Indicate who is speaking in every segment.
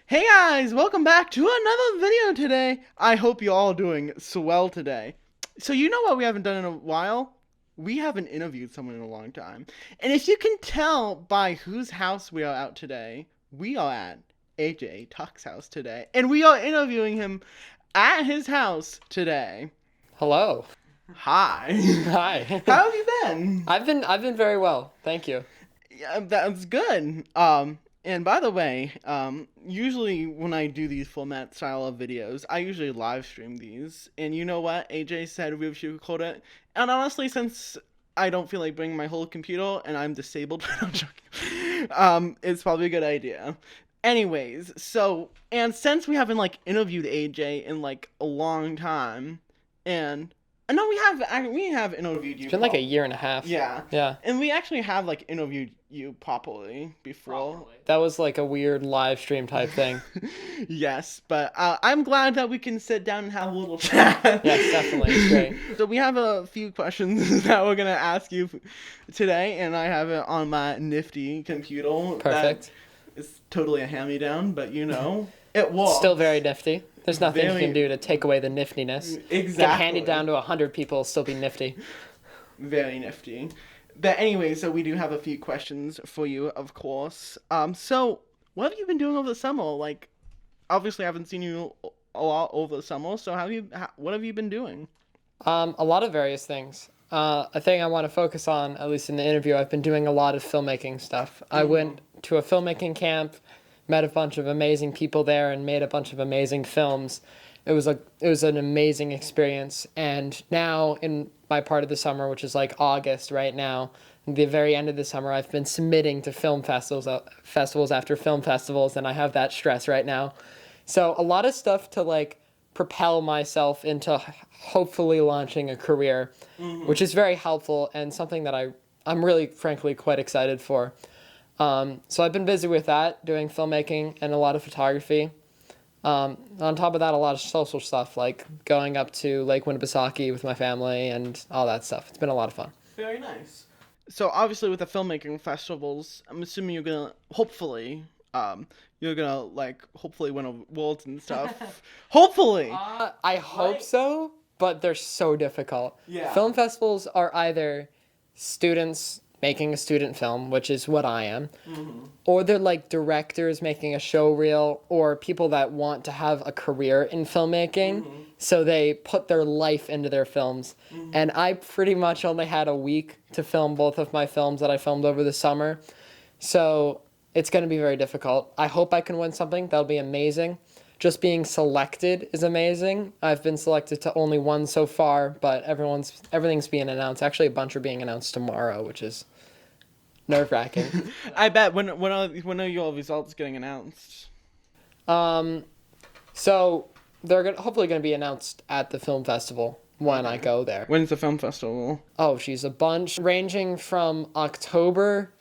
Speaker 1: Hey guys, welcome back to another video today. I hope you're all doing swell today. So you know what we haven't done in a while? We haven't interviewed someone in a long time. And if you can tell by whose house we are at today, we are at AJ Tuck's house today. And we are interviewing him at his house today.
Speaker 2: Hello.
Speaker 1: Hi.
Speaker 2: Hi.
Speaker 1: How have you been?
Speaker 2: I've been very well. Thank you.
Speaker 1: Yeah, that's good. And by the way, usually when I do these format style of videos, I usually live stream these. And you know what? AJ said we should record it. And honestly, since I don't feel like bringing my whole computer and I'm disabled, I'm joking. It's probably a good idea. Anyways, and since we haven't like interviewed AJ in like a long time, and I know we have interviewed you.
Speaker 2: It's been like a year and a half.
Speaker 1: Yeah.
Speaker 2: Yeah.
Speaker 1: And we actually have like interviewed you properly before.
Speaker 2: That was like a weird live stream type thing.
Speaker 1: Yes, but I'm glad that we can sit down and have a little chat.
Speaker 2: Yes, definitely. It's great.
Speaker 1: So we have a few questions that we're gonna ask you today, and I have it on my nifty computer.
Speaker 2: Perfect.
Speaker 1: It's totally a hand-me-down, but you know, it was
Speaker 2: Still very nifty. There's nothing you can do to take away the niftiness.
Speaker 1: Exactly.
Speaker 2: You can hand it down to 100 people, still be nifty.
Speaker 1: Very nifty. But anyway, so we do have a few questions for you, of course. So what have you been doing over the summer? Like, obviously, I haven't seen you a lot over the summer. So what have you been doing?
Speaker 2: A lot of various things. A thing I want to focus on, at least in the interview, I've been doing a lot of filmmaking stuff. I went to a filmmaking camp, met a bunch of amazing people there, and made a bunch of amazing films. It was an amazing experience. And now in my part of the summer, which is like August right now, the very end of the summer, I've been submitting to film festivals after film festivals, and I have that stress right now. So a lot of stuff to like propel myself into hopefully launching a career, which is very helpful and something that I'm really frankly quite excited for. So I've been busy with that, doing filmmaking and a lot of photography. On top of that, a lot of social stuff, like going up to Lake Winnipesaukee with my family and all that stuff. It's been a lot of fun.
Speaker 1: Very nice. So obviously, with the filmmaking festivals, I'm assuming you're gonna hopefully win awards and stuff. Hopefully.
Speaker 2: I hope so, but they're so difficult.
Speaker 1: Yeah.
Speaker 2: Film festivals are either students making a student film, which is what I am, or they're like directors making a show reel, or people that want to have a career in filmmaking, so they put their life into their films. And I pretty much only had a week to film both of my films that I filmed over the summer, so it's going to be very difficult. I hope I can win something. That'll be amazing. Just being selected is amazing. I've been selected to only one so far, but everything's being announced. Actually, a bunch are being announced tomorrow, which is nerve-wracking.
Speaker 1: I bet. When are your results getting announced?
Speaker 2: So they're hopefully going to be announced at the film festival when I go there.
Speaker 1: When's the film festival?
Speaker 2: Oh, she's a bunch, ranging from October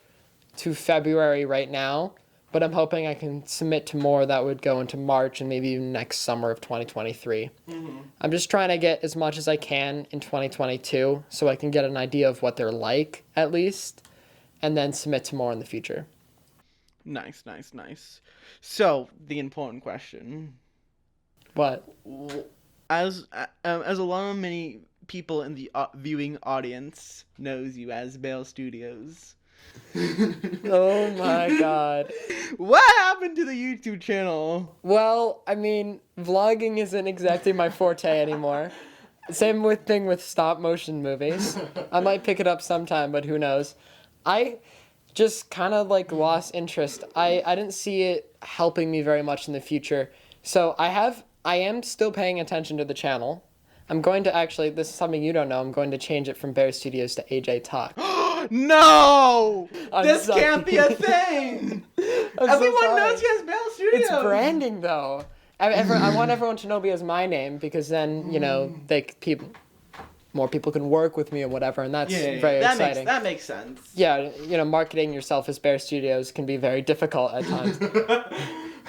Speaker 2: to February right now. But I'm hoping I can submit to more that would go into March and maybe even next summer of 2023. I'm just trying to get as much as I can in 2022 so I can get an idea of what they're like, at least, and then submit to more in the future.
Speaker 1: Nice. So, the important question.
Speaker 2: What?
Speaker 1: As a lot of many people in the viewing audience knows you as Bale Studios.
Speaker 2: Oh my god.
Speaker 1: What happened to the YouTube channel?
Speaker 2: Well, I mean, vlogging isn't exactly my forte anymore. Same thing with stop motion movies. I might pick it up sometime, but who knows. I just kind of like lost interest. I didn't see it helping me very much in the future. So I am still paying attention to the channel. I'm going to actually, this is something you don't know, I'm going to change it from Bear Studios to AJ Talk.
Speaker 1: No! This
Speaker 2: sorry.
Speaker 1: can't be a thing! Everyone knows he has Bale Studios!
Speaker 2: It's branding, though. I want everyone to know me as my name, because then, you know, more people can work with me and whatever, and that's very exciting.
Speaker 1: That makes sense.
Speaker 2: Yeah, you know, marketing yourself as Bear Studios can be very difficult at times.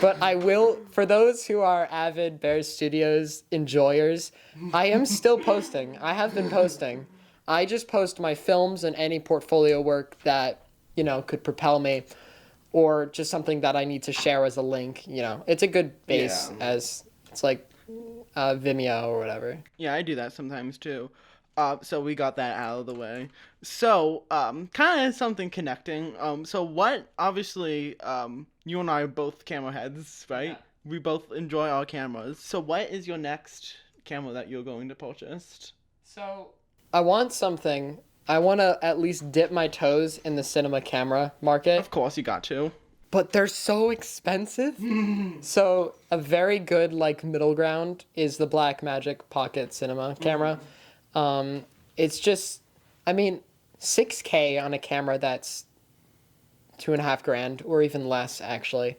Speaker 2: But I will, for those who are avid Bear Studios enjoyers, I am still posting. I have been posting. I just post my films and any portfolio work that, you know, could propel me. or just something that I need to share as a link. You know, it's a good base
Speaker 1: Yeah.
Speaker 2: as it's like Vimeo or whatever.
Speaker 1: Yeah, I do that sometimes too. So we got that out of the way. So, kind of something connecting. So what? Obviously, you and I are both camera heads, right?
Speaker 2: Yeah.
Speaker 1: We both enjoy our cameras. So, what is your next camera that you're going to purchase?
Speaker 2: So I want something. I want to at least dip my toes in the cinema camera market.
Speaker 1: Of course, you got to.
Speaker 2: But they're so expensive. So a very good like middle ground is the Blackmagic Pocket Cinema camera. It's just, I mean, 6K on a camera that's $2,500 or even less actually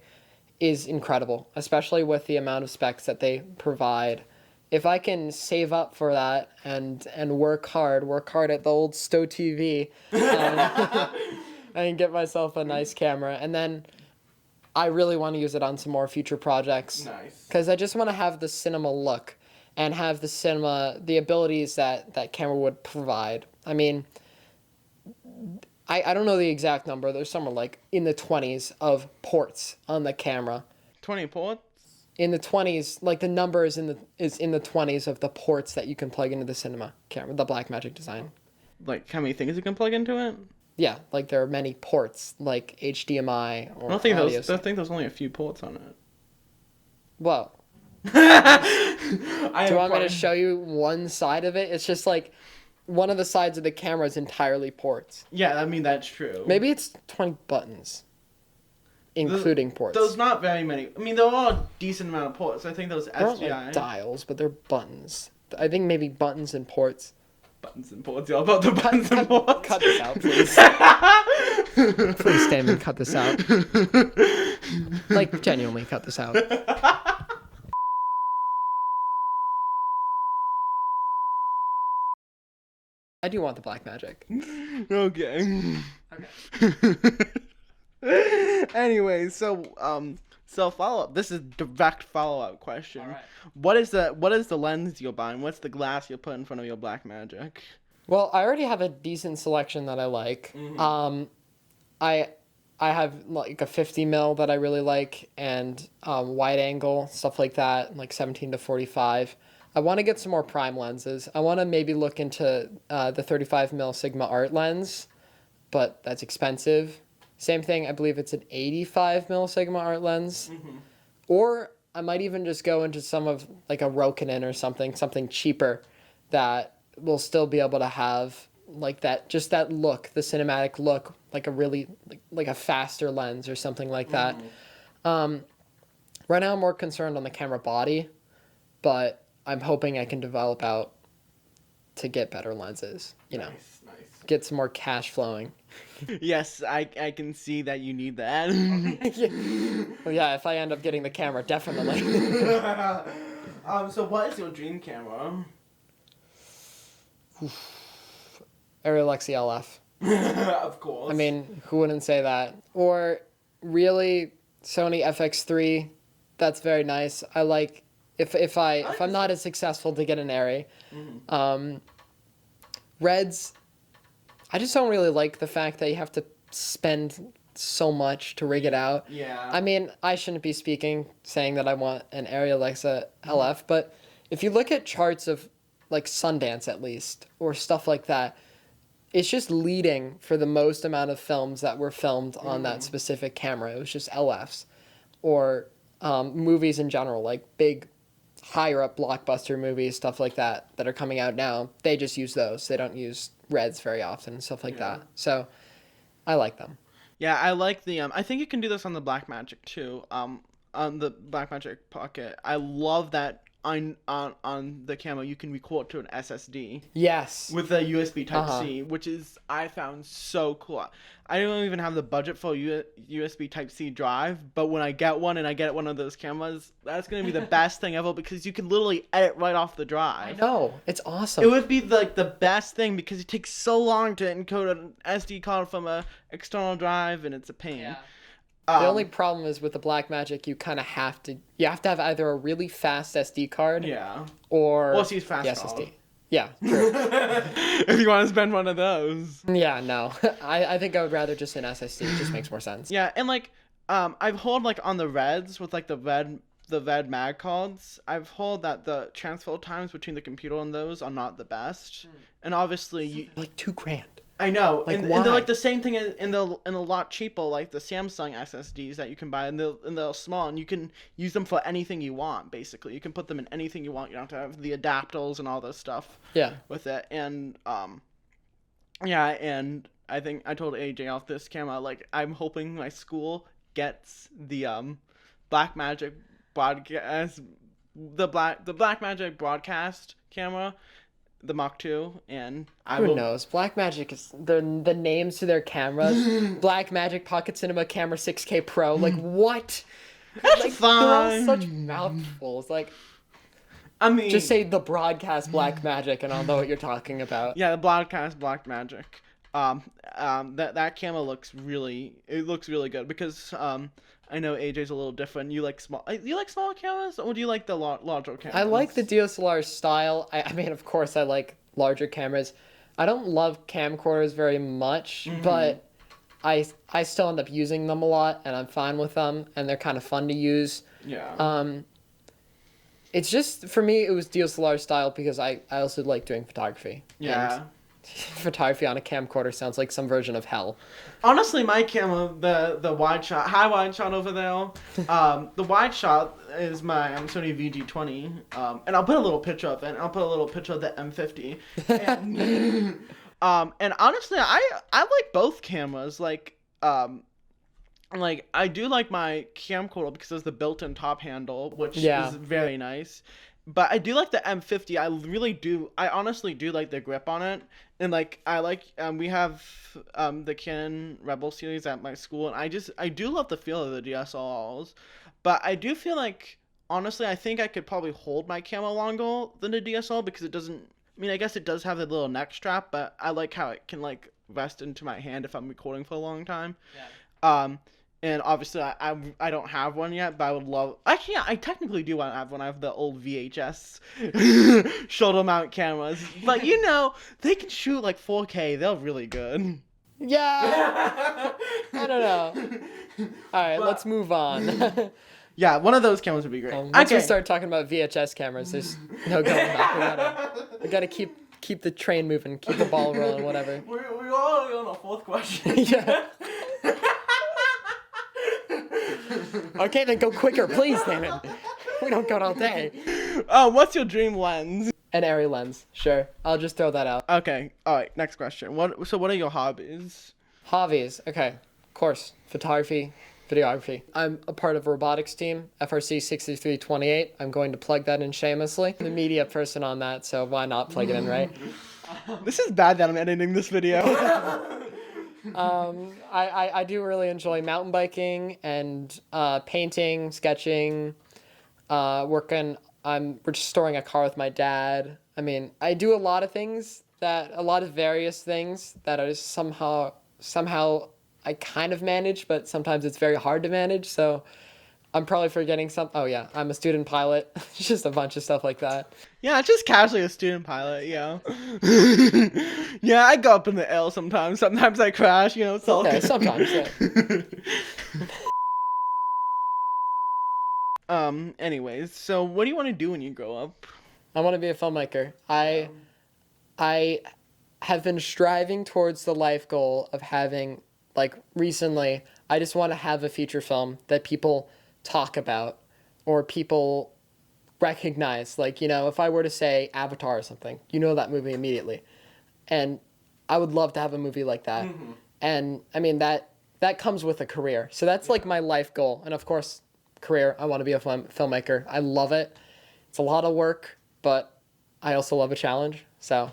Speaker 2: is incredible, especially with the amount of specs that they provide. If I can save up for that and work hard at the old Stow TV, I can get myself a nice camera, and then I really want to use it on some more future projects.
Speaker 1: Nice.
Speaker 2: Because I just want to have the cinema look and have the abilities that camera would provide. I mean, I don't know the exact number. There's somewhere like in the 20s of ports on the camera.
Speaker 1: 20 ports?
Speaker 2: In the 20s, like the number is in the 20s of the ports that you can plug into the cinema camera, the Blackmagic design.
Speaker 1: Like, how many things you can plug into it?
Speaker 2: Yeah, like there are many ports, like HDMI or
Speaker 1: I don't think
Speaker 2: audio.
Speaker 1: I think there's only a few ports on it.
Speaker 2: Well,
Speaker 1: I
Speaker 2: do you want me to show you one side of it? It's just like one of the sides of the camera is entirely ports.
Speaker 1: Yeah, I mean, that's true.
Speaker 2: Maybe it's 20 buttons, including ports.
Speaker 1: There's not very many. I mean, there are a decent amount of ports. I think those
Speaker 2: They're not
Speaker 1: SDI.
Speaker 2: like dials, but they're buttons. I think maybe buttons and ports.
Speaker 1: Buttons and ports. You're about the buttons and ports.
Speaker 2: Cut this out, please. Please, Damon, cut this out. Like, genuinely cut this out. I do want the Blackmagic.
Speaker 1: Okay.
Speaker 2: Okay.
Speaker 1: Anyway, so follow up. This is direct follow up question.
Speaker 2: All right.
Speaker 1: What is the lens you're buying? What's the glass you put in front of your Blackmagic?
Speaker 2: Well, I already have a decent selection that I like. I have like a 50 mil that I really like, and wide angle stuff like that, like 17 to 45. I want to get some more prime lenses. I want to maybe look into the 35 mil Sigma Art lens, but that's expensive. Same thing, I believe it's an 85 mil Sigma Art lens. Or I might even just go into some of like a Rokinon or something cheaper that will still be able to have like that, just that look, the cinematic look, like a really, like a faster lens or something like that. Right now I'm more concerned on the camera body, but I'm hoping I can develop out to get better lenses, you know,
Speaker 1: Nice.
Speaker 2: get some more cash flowing.
Speaker 1: Yes, I can see that you need that.
Speaker 2: Well, yeah, if I end up getting the camera, definitely.
Speaker 1: So what is your dream camera?
Speaker 2: Arri LF.
Speaker 1: Of course.
Speaker 2: I mean, who wouldn't say that? Or really, Sony FX3. That's very nice. I like if I'm not as successful to get an Arri. Reds. I just don't really like the fact that you have to spend so much to rig it out.
Speaker 1: Yeah.
Speaker 2: I mean, I shouldn't be saying that I want an Arri Alexa LF, but if you look at charts of like Sundance at least, or stuff like that, it's just leading for the most amount of films that were filmed on that specific camera. It was just LFs. Or movies in general, like big, higher up blockbuster movies, stuff like that are coming out now. They just use those. They don't use Reds very often and stuff like that. So I like them.
Speaker 1: Yeah, I like the I think you can do this on the Blackmagic too. On the Blackmagic Pocket. I love that on the camera you can record to an SSD
Speaker 2: Yes.
Speaker 1: with a USB Type-C, which is I found so cool. I don't even have the budget for a USB Type-C drive, but when I get one and I get one of those cameras, that's going to be the best thing ever because you can literally edit right off the drive.
Speaker 2: No, it's awesome.
Speaker 1: It would be like the best thing because it takes so long to encode an SD card from a external drive and it's a pain.
Speaker 2: Yeah. The only problem is with the Blackmagic, you kind of have to have either a really fast SD card, or
Speaker 1: Well, use fast
Speaker 2: the
Speaker 1: card.
Speaker 2: SSD. Yeah, true.
Speaker 1: If you want to spend one of those.
Speaker 2: Yeah, no, I think I would rather just an SSD. It just makes more sense.
Speaker 1: Yeah, and like I've heard like on the reds with like the red mag cards. I've heard that the transfer times between the computer and those are not the best, and obviously you.
Speaker 2: Like $2,000.
Speaker 1: I know,
Speaker 2: Like,
Speaker 1: and
Speaker 2: why?
Speaker 1: they're like the same thing in a lot cheaper, like the Samsung SSDs that you can buy, and they're small, and you can use them for anything you want. Basically, you can put them in anything you want. You don't have to have the adapters and all this stuff
Speaker 2: Yeah.
Speaker 1: with it, and yeah, and I think I told AJ off this camera, like I'm hoping my school gets the Blackmagic broadcast, the Blackmagic broadcast camera, the Mach 2, and I
Speaker 2: Who
Speaker 1: will.
Speaker 2: knows? Blackmagic is the names to their cameras. Blackmagic Pocket Cinema Camera 6K Pro. Like what?
Speaker 1: That's
Speaker 2: Like they're all
Speaker 1: fine.
Speaker 2: such mouthfuls. Like
Speaker 1: I mean,
Speaker 2: just say the broadcast Blackmagic and I'll know what you're talking about.
Speaker 1: yeah, the broadcast Blackmagic. That camera looks really good because I know AJ's a little different. You like smaller cameras, or do you like the larger cameras?
Speaker 2: I like the DSLR style. I mean, of course, I like larger cameras. I don't love camcorders very much, but I still end up using them a lot, and I'm fine with them, and they're kind of fun to use.
Speaker 1: Yeah.
Speaker 2: It's just, for me, it was DSLR style because I also like doing photography.
Speaker 1: Yeah.
Speaker 2: And photography on a camcorder sounds like some version of hell.
Speaker 1: Honestly, my camera, the wide shot, high wide shot over there, the wide shot is my Sony VG20, and I'll put a little picture of it. I'll put a little picture of the M50, and honestly, I like both cameras. Like I do like my camcorder because there's the built-in top handle, which
Speaker 2: Yeah.
Speaker 1: is very nice. But I do like the M50. I really do. I honestly do like the grip on it. And like I like we have the Canon Rebel series at my school, and I do love the feel of the DSLRs. But I do feel like honestly I think I could probably hold my camera longer than the DSLR because it doesn't. I mean, I guess it does have the little neck strap, but I like how it can like rest into my hand if I'm recording for a long time.
Speaker 2: Yeah.
Speaker 1: And obviously, I don't have one yet, but I would love. Actually, yeah, I technically do want to have one. I have the old VHS shoulder mount cameras, but you know they can shoot like 4K. They're really good.
Speaker 2: Yeah. I don't know. All right, let's move on.
Speaker 1: Yeah, one of those cameras would be great.
Speaker 2: Once we start talking about VHS cameras, there's no going back. We gotta keep the train moving, keep the ball rolling, whatever.
Speaker 1: We're already on the fourth question.
Speaker 2: Yeah. Okay, then go quicker, please, damn it. We don't go all day.
Speaker 1: What's your dream lens?
Speaker 2: An Arri lens, sure. I'll just throw that out.
Speaker 1: Okay, all right. Next question. What are your hobbies?
Speaker 2: Hobbies, okay. Of course, photography, videography. I'm a part of a robotics team, FRC 6328. I'm going to plug that in shamelessly. I'm the media person on that, so why not plug it in, right?
Speaker 1: This is bad that I'm editing this video.
Speaker 2: I do really enjoy mountain biking and painting, sketching, I'm restoring a car with my dad. I mean, I do a lot of various things that are somehow I kind of manage, but sometimes it's very hard to manage. So I'm probably forgetting some. Oh yeah, I'm a student pilot. Just a bunch of stuff like that.
Speaker 1: Yeah, just casually a student pilot, Yeah, I go up in the L sometimes. Sometimes I crash, it's all
Speaker 2: Okay,
Speaker 1: good.
Speaker 2: sometimes. Yeah.
Speaker 1: Anyways, so what do you want to do when you grow up?
Speaker 2: I want to be a filmmaker. I have been striving towards the life goal of having, like, recently, I just want to have a feature film that people talk about or people recognize. Like, if I were to say Avatar or something, that movie immediately. And I would love to have a movie like that. Mm-hmm. And, I mean, that comes with a career. So that's, like, my life goal. And, of course, career, I want to be a filmmaker. I love it. It's a lot of work, but I also love a challenge. So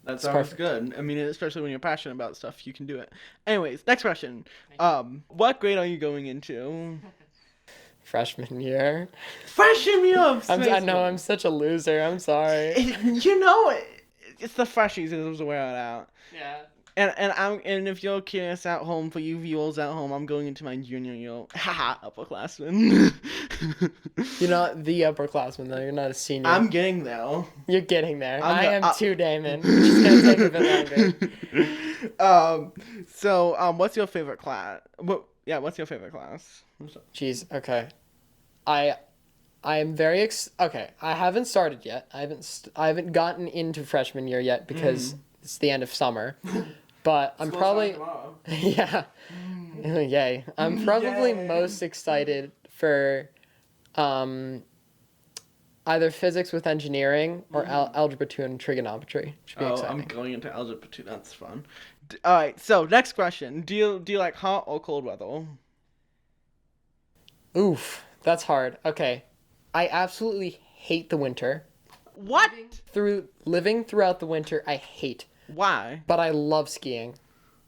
Speaker 1: that's always good. I mean, especially when you're passionate about stuff, you can do it. Anyways, next question. What grade are you going into?
Speaker 2: Freshman year.
Speaker 1: Freshman year of
Speaker 2: I know, I'm such a loser. I'm sorry.
Speaker 1: It's the freshies that was wear it out.
Speaker 2: Yeah.
Speaker 1: And if you're curious at home, for you viewers at home, I'm going into my junior year. Haha, upperclassman.
Speaker 2: You're not the upperclassman, though. You're not a senior.
Speaker 1: I'm getting there.
Speaker 2: You're getting there. I am too, Damon. It's just gonna take a bit longer.
Speaker 1: So, what's your favorite class? Yeah, what's your favorite class?
Speaker 2: Jeez. Okay. I am very okay. I haven't started yet. I haven't gotten into freshman year yet because it's the end of summer. But I'm probably yeah. Yay. I'm probably most excited for either physics with engineering or algebra 2 and trigonometry. Should be exciting.
Speaker 1: I'm going into algebra 2. That's fun. All right. So next question: Do you like hot or cold weather?
Speaker 2: Oof, that's hard. Okay. I absolutely hate the winter.
Speaker 1: What?
Speaker 2: Living throughout the winter, I hate.
Speaker 1: Why?
Speaker 2: But I love skiing.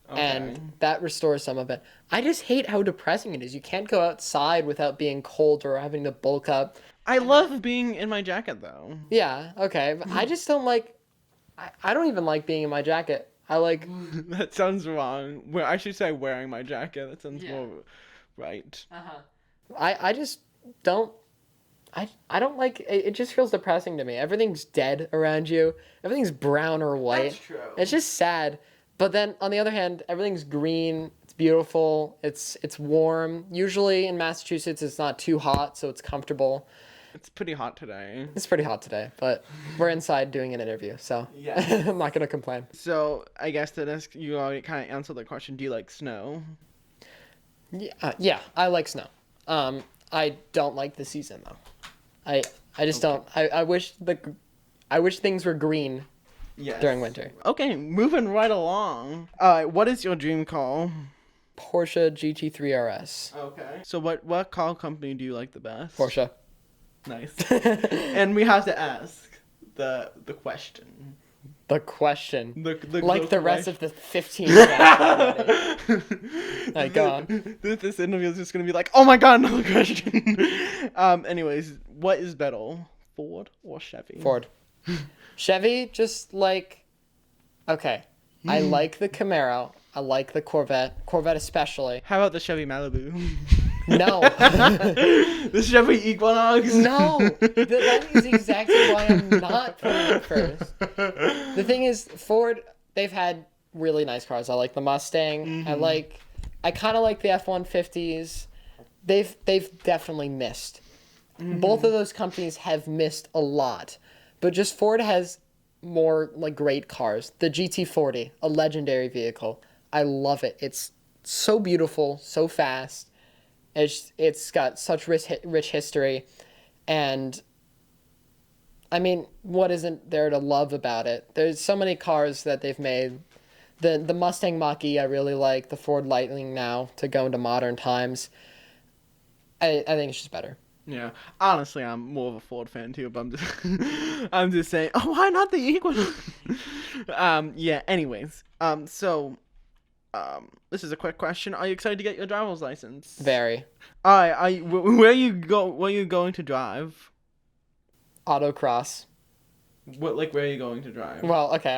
Speaker 1: Okay.
Speaker 2: And that restores some of it. I just hate how depressing it is. You can't go outside without being cold or having to bulk up.
Speaker 1: I love being in my jacket though.
Speaker 2: Yeah, okay. But I just don't like... I don't even like being in my jacket. I like...
Speaker 1: That sounds wrong. Well, I should say wearing my jacket. That sounds more right.
Speaker 2: I just don't... I don't like... It just feels depressing to me. Everything's dead around you. Everything's brown or white.
Speaker 1: That's true.
Speaker 2: It's just sad. But then, on the other hand, everything's green. It's beautiful. It's warm. Usually in Massachusetts, it's not too hot, so it's comfortable.
Speaker 1: It's pretty hot today.
Speaker 2: It's pretty hot today, but we're inside doing an interview, so
Speaker 1: Yeah.
Speaker 2: I'm not going to complain.
Speaker 1: So I guess you already kind of answered the question. Do you like snow?
Speaker 2: Yeah, I like snow. I don't like the season, though. I just don't. I wish things were green.
Speaker 1: Yes.
Speaker 2: During winter.
Speaker 1: Okay, moving right along. What is your dream car?
Speaker 2: Porsche GT3 RS.
Speaker 1: Okay. So what car company do you like the best?
Speaker 2: Porsche.
Speaker 1: Nice. And we have to ask the question.
Speaker 2: The question.
Speaker 1: The
Speaker 2: like the rest of the 15 minutes. My God.
Speaker 1: This interview is just gonna be like, oh my God, another question. Anyways, what is better, Ford or Chevy?
Speaker 2: Ford. Chevy, just like, okay, I like the Camaro. I like the Corvette especially.
Speaker 1: How about the Chevy Malibu?
Speaker 2: No.
Speaker 1: The Chevy Equinox?
Speaker 2: No. That is exactly why I'm not putting it first. The thing is, Ford, they've had really nice cars. I like the Mustang. I kind of like the F-150s. They've definitely missed. Both of those companies have missed a lot. But just Ford has more like great cars. The GT40, a legendary vehicle. I love it. It's so beautiful, so fast. It's got such rich history. And I mean, what isn't there to love about it? There's so many cars that they've made. The Mustang Mach-E I really like. The Ford Lightning now to go into modern times. I think it's just better.
Speaker 1: Yeah, honestly, I'm more of a Ford fan too, but I'm just saying, oh, why not the Equinox? Yeah, anyways, so, this is a quick question. Are you excited to get your driver's license?
Speaker 2: Very.
Speaker 1: Alright, where are you going to drive?
Speaker 2: Autocross.
Speaker 1: Where are you going to drive?
Speaker 2: Well, okay,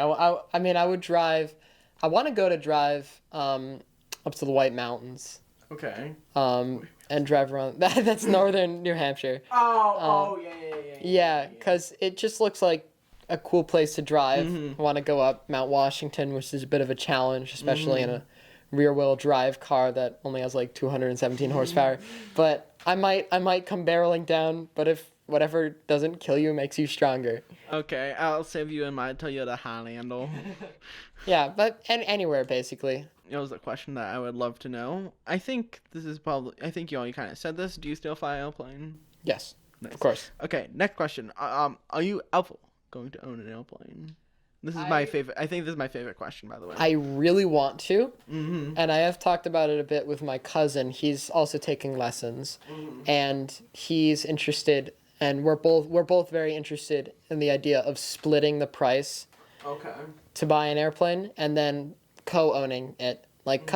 Speaker 2: I mean, I would drive, I want to drive, up to the White Mountains.
Speaker 1: Okay.
Speaker 2: And drive around. That's northern New Hampshire.
Speaker 1: Yeah.
Speaker 2: Yeah, because it just looks like a cool place to drive. I want to go up Mount Washington, which is a bit of a challenge, especially in a rear-wheel drive car that only has like 217 horsepower. But I might come barreling down, but if whatever doesn't kill you makes you stronger.
Speaker 1: Okay, I'll save you in my Toyota Highlander.
Speaker 2: Yeah, but anywhere, basically.
Speaker 1: It was a question that I would love to know. I think you already kind of said this. Do you still fly an airplane?
Speaker 2: Yes,
Speaker 1: Nice.
Speaker 2: of course.
Speaker 1: Okay, next question. Are you ever going to own an airplane? This is my favorite. I think this is my favorite question, by the way.
Speaker 2: I really want to, and I have talked about it a bit with my cousin. He's also taking lessons, and he's interested, and we're both very interested in the idea of splitting the price.
Speaker 1: Okay.
Speaker 2: To buy an airplane and then co-owning it. Like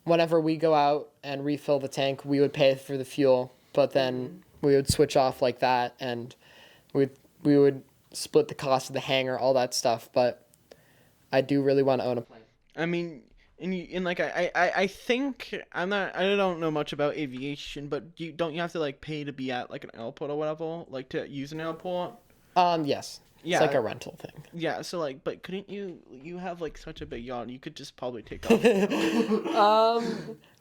Speaker 2: whenever we go out and refill the tank, we would pay for the fuel, but then we would switch off like that, and we would split the cost of the hangar, all that stuff. But I do really want to own a plane.
Speaker 1: I mean, I think I don't know much about aviation, but don't you have to like pay to be at like an airport or whatever, like to use an airport?
Speaker 2: Yes.
Speaker 1: Yeah.
Speaker 2: It's like a rental thing.
Speaker 1: Yeah, so but couldn't you have like such a big yacht, you could just probably take off.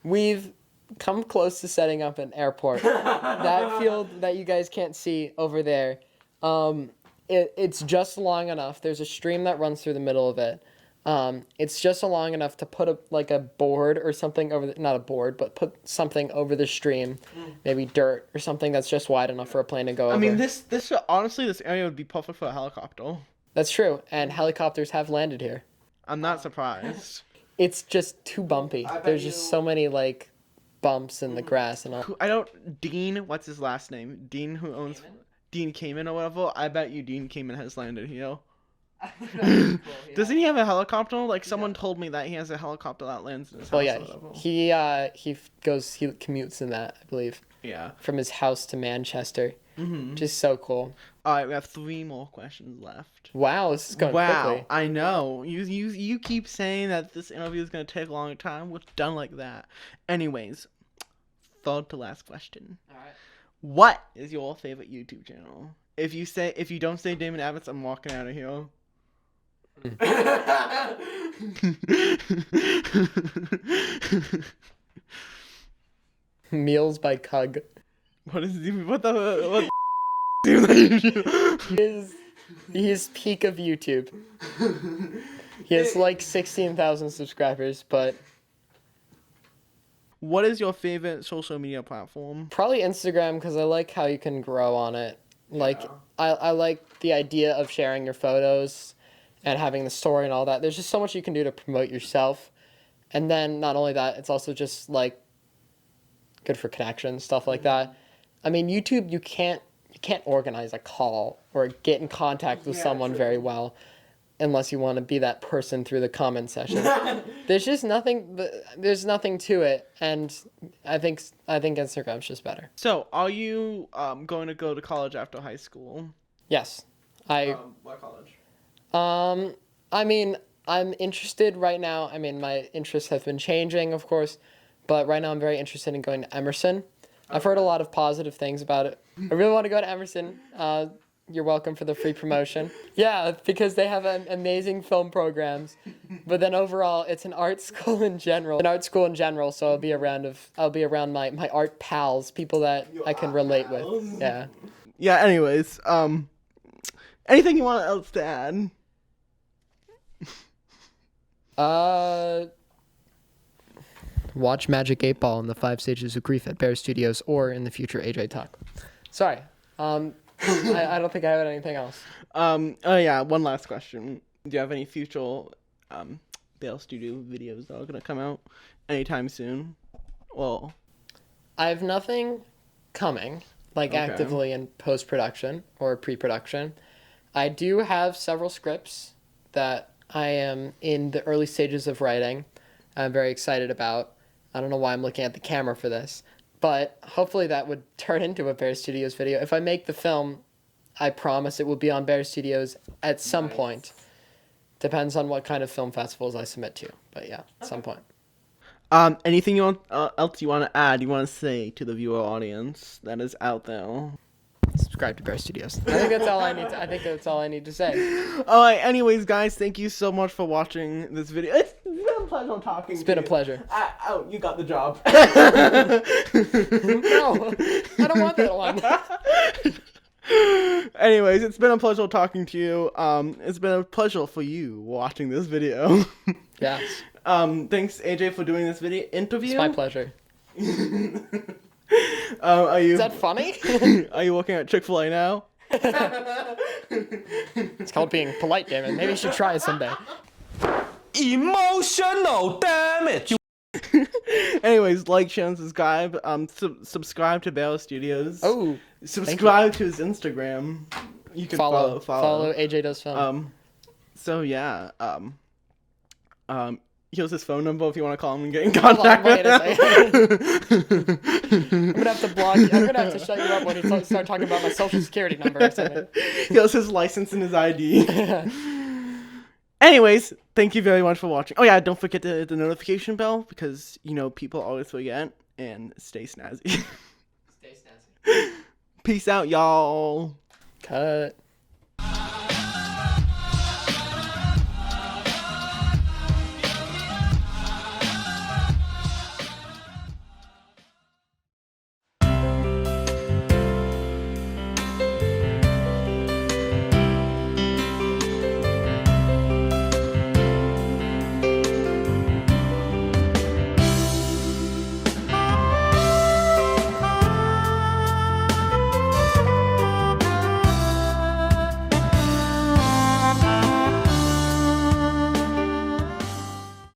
Speaker 2: We've come close to setting up an airport. That field that you guys can't see over there, it's just long enough. There's a stream that runs through the middle of it. It's just long enough to put a board or something over not a board, but put something over the stream, maybe dirt or something that's just wide enough for a plane to go over.
Speaker 1: I mean, this honestly, this area would be perfect for a helicopter.
Speaker 2: That's true, and helicopters have landed here.
Speaker 1: I'm not surprised.
Speaker 2: It's just too bumpy. There's just so many like bumps in the grass and all.
Speaker 1: I don't. Dean, what's his last name? Dean, who owns Dean Kamen or whatever. I bet you Dean Kamen has landed here. Doesn't he have a helicopter? Like someone told me that he has a helicopter that lands in his house.
Speaker 2: Well, yeah, he commutes in that, I believe.
Speaker 1: Yeah.
Speaker 2: From his house to Manchester, which is so cool.
Speaker 1: All right, we have 3 more questions left.
Speaker 2: Wow, this is going quickly.
Speaker 1: I know. You keep saying that this interview is gonna take a long time. We're done like that. Anyways, third to last question.
Speaker 2: All right.
Speaker 1: What is your favorite YouTube channel? If you don't say Damon Abbott's, I'm walking out of here.
Speaker 2: Meals by Cug.
Speaker 1: What the
Speaker 2: He's peak of YouTube. He has like 16,000 subscribers, but
Speaker 1: what is your favorite social media platform?
Speaker 2: probably Instagram because I like how you can grow on it. Like I like the idea of sharing your photos and having the story and all that. There's just so much you can do to promote yourself. And then not only that, it's also just like good for connections, stuff like that. I mean, YouTube, you can't organize a call or get in contact with someone very well unless you want to be that person through the comment section. There's just nothing to it, and I think Instagram's just better.
Speaker 1: So, are you going to go to college after high school?
Speaker 2: Yes.
Speaker 1: What college?
Speaker 2: I mean, I'm interested right now. I mean, my interests have been changing, of course, but right now I'm very interested in going to Emerson. I've heard a lot of positive things about it. I really want to go to Emerson. You're welcome for the free promotion. Yeah, because they have amazing film programs. But then overall, it's an art school in general. So I'll be around my art pals, people that I can relate with. Yeah.
Speaker 1: Yeah, anyways, anything you want else to add?
Speaker 2: Watch Magic 8 Ball in the 5 Stages of Grief at Bear Studios or in the future AJ Talk. Sorry. I don't think I have anything else.
Speaker 1: Oh yeah, one last question. Do you have any future Bear Studio videos that are gonna come out anytime soon? Well,
Speaker 2: I have nothing coming, actively in post-production or pre-production. I do have several scripts that I am in the early stages of writing. I'm very excited about. I don't know why I'm looking at the camera for this, but hopefully that would turn into a Bear Studios video. If I make the film, I promise it will be on Bear Studios at some point. Depends on what kind of film festivals I submit to, but yeah, at some point.
Speaker 1: Anything else you want to add? You want to say to the viewer audience that is out there?
Speaker 2: Subscribe to Bear Studios. I think that's all I need to say.
Speaker 1: All right. Anyways, guys, thank you so much for watching this video. It's been a pleasure talking.
Speaker 2: It's been a pleasure.
Speaker 1: Oh, you got the job.
Speaker 2: No, I don't want that one.
Speaker 1: Anyways, it's been a pleasure talking to you. It's been a pleasure for you watching this video.
Speaker 2: Yes.
Speaker 1: Thanks, AJ, for doing this interview.
Speaker 2: It's my pleasure.
Speaker 1: Is
Speaker 2: that funny?
Speaker 1: Are you working at Chick-fil-A now?
Speaker 2: It's called being polite, Damon. Maybe you should try it someday.
Speaker 3: Emotional damage.
Speaker 1: Anyways, like, share, and subscribe. Subscribe to Bear Studios.
Speaker 2: Oh,
Speaker 1: subscribe to his Instagram. You can follow
Speaker 2: AJ Does Film.
Speaker 1: So yeah. Here's his phone number if you want to call him and get in contact with him.
Speaker 2: I'm gonna have to block you. I'm gonna have to shut you up when you start talking about my social security number or something.
Speaker 1: Here's his license and his ID. Anyways, thank you very much for watching. Oh yeah, don't forget to hit the notification bell because, people always forget. And stay snazzy.
Speaker 2: Stay snazzy.
Speaker 1: Peace out, y'all.
Speaker 2: Cut.